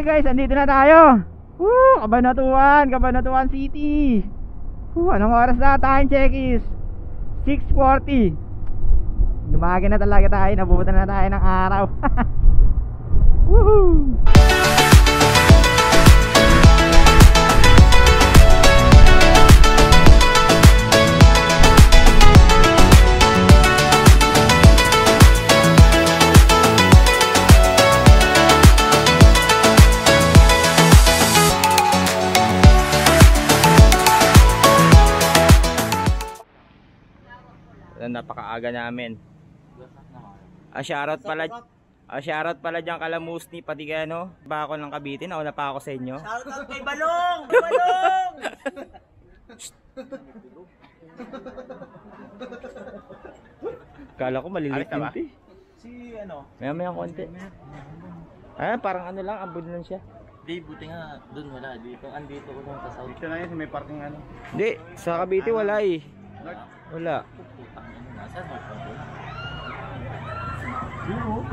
Hey guys, andito na tayo. Cabanatuan City. Anong oras na? Time check is 6:40. Dumaga na talaga tayo, nabubutan na tayo ng araw. Woohoo! Napakaaga namin. Shoutout pala dyan kala Musni, pati gano ba ako ng Cavite, nauna pa ako sa inyo. Shoutout kay Balong! Balong! Kala ko malilit yun eh. Si ano? Maya konti. Parang ano lang, ambod lang siya. Di, buti nga dun wala. Dito, andito ko lang sa south. Dito na yun, may parking ano. Hindi, sa Cavite wala eh. Wala. Nasaan mo?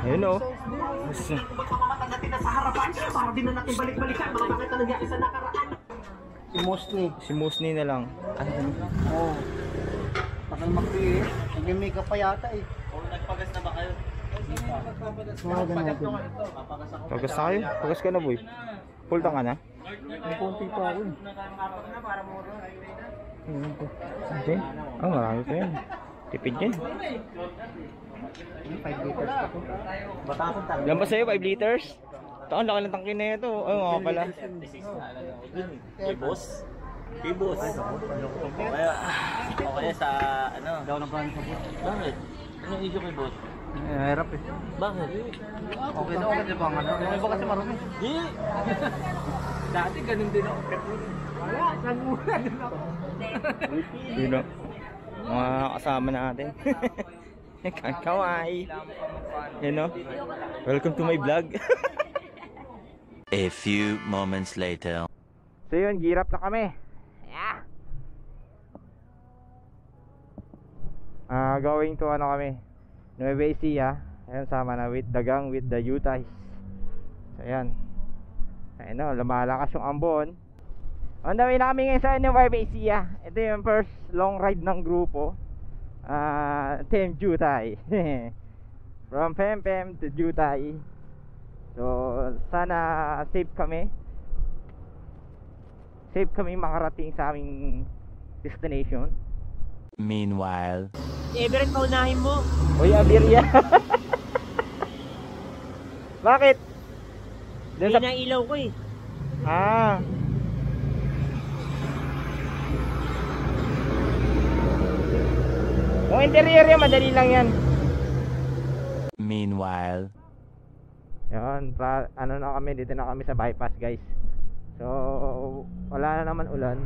Ayun o. Si Musni na lang. Oo. Takal makti eh. Nag-make up pa yata eh. O, nagpagas na ba kayo? Pagas na kayo? Pagas ka na boy. Full tank ka na? May konti pa ako eh. Okay. Marami pa yan. Tipid yan. 5 liters pa to. Batapon tayo. Ilan ba sa'yo? 5 liters? Ito, ang laki ng tangke na ito. Ay, nga pala. Kay boss? Kay boss. O kaya sa ano? Daw na ba sa boss? Bakit? Anong issue kay boss? Hirap eh. Bakit? Okay na okay ba nga? Yung iba kasi marumi. Di! Dati ganun din ako. Wala, saan muna din ako. Sino? Mga kasama natin. Kawaii. You know? Welcome to my vlog. A few moments later. So yun, girap na kami. Going to ano kami, Nueva Ecija. Ayan, sama na with the gang, with the Utahs. So ayan. Ayun o, lumalakas yung ambon. On the way na kami ngayon sa Nueva Ecija. Ito yung first long ride ng grupo. Team Jutay. From Pempem to Jutay. So sana safe kami makarating sa aming destination. Meanwhile, Everett, paunahin mo. Uy, Abiria. Bakit? Hindi na ilaw ko eh. Yung interior yan, madali lang yan. meanwhile, Yan, ano na kami, dito na kami sa bypass guys. So, wala na naman ulan.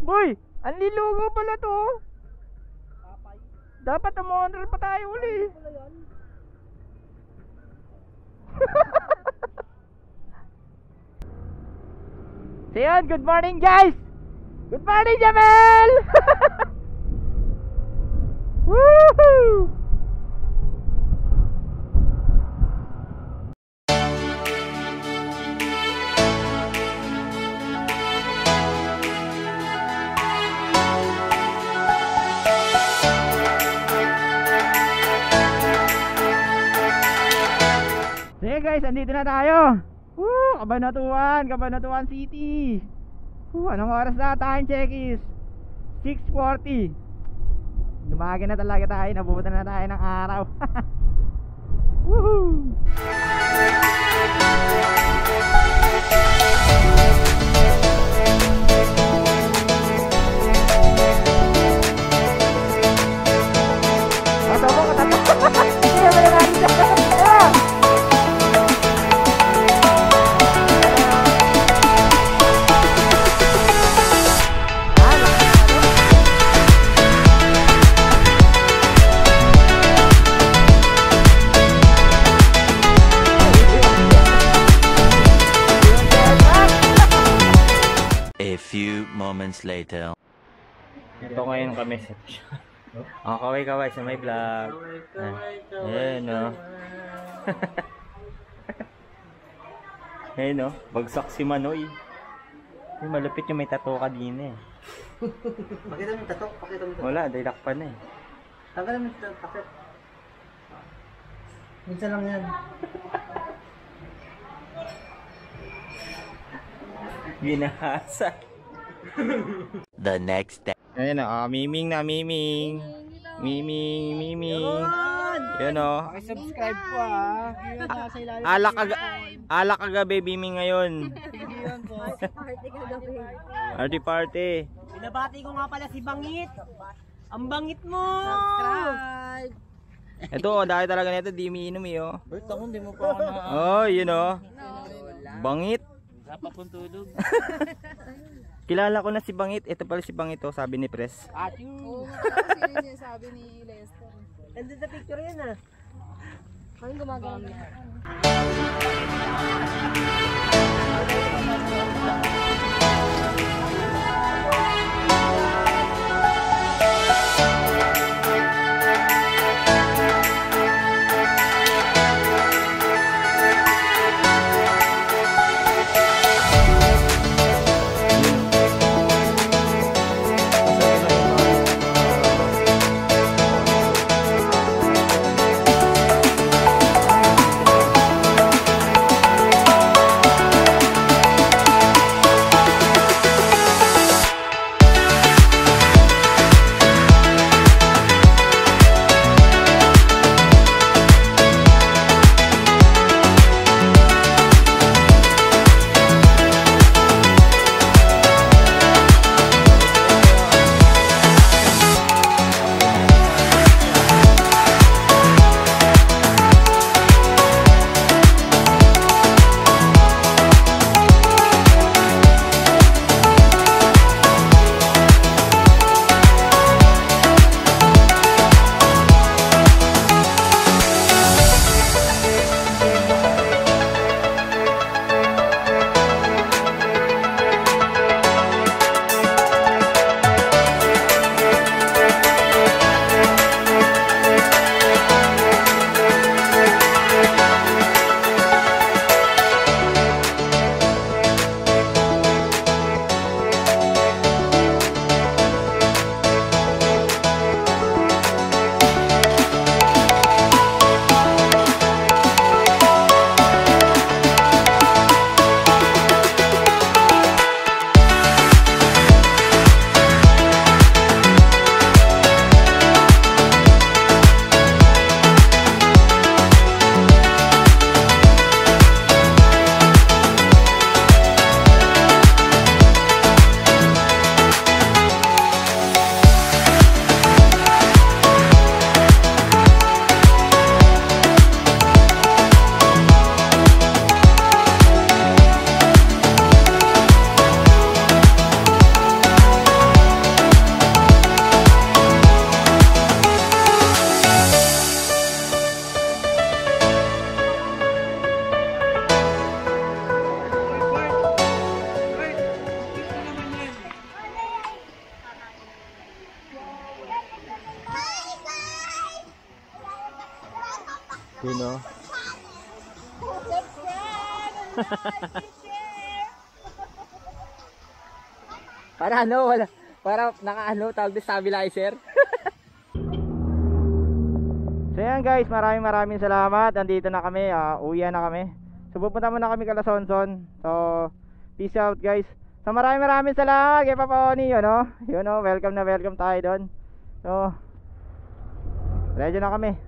Boy, ang lilugo pala to. Dapat umonral pa tayo uli. So yun, good morning guys. Good morning Jamel. Woohoo! Sige guys, andito na tayo. Cabanatuan City. Anong oras na? Time check is 6:40. Dumaga na talaga tayo, nabubutan na tayo ng araw. Woohoo! a few moments later. Ito ngayon kami Oh, kaway-kaway sa may vlog. Ayan, no. Ayan, no. Bagsak si Manoy. Ay, malupit yung may tattoo ka din eh. Pakita mo yung tato. Pakita mo yung tato. Wala, dilak pa na eh. Tanggalin mo yung tato. Minsan lang yan. Ginahasa. The next day. Ayan na, miming na, miming. Miming, miming. Yan o. Subscribe po ha. Alak kagabi, miming ngayon. Party party. Binabati ko nga pala si Bangit. Ang bangit mo! Subscribe! Ito, dahil talaga nito, di umiinom eh oh. Bert, ako hindi mo pa ako na... Oh, yun oh. Bangit. Napapantulog. Kilala ko na si Bangit. Ito pala si Bangit oh, sabi ni Pres. Oo nga, sino yung sabi ni Lester. Nandun sa picture yan ha. Anong gumagawa niya? Yun oh. Para ano, wala. Para nakaano, tawag din stabilizer. So yan guys, maraming salamat. Andito na kami, uwian na kami. So pupunta muna kami kala Sonson. So peace out guys. So maraming salamat kay Papa Oni, yun oh. Yun oh, welcome na welcome tayo doon. So ready na kami.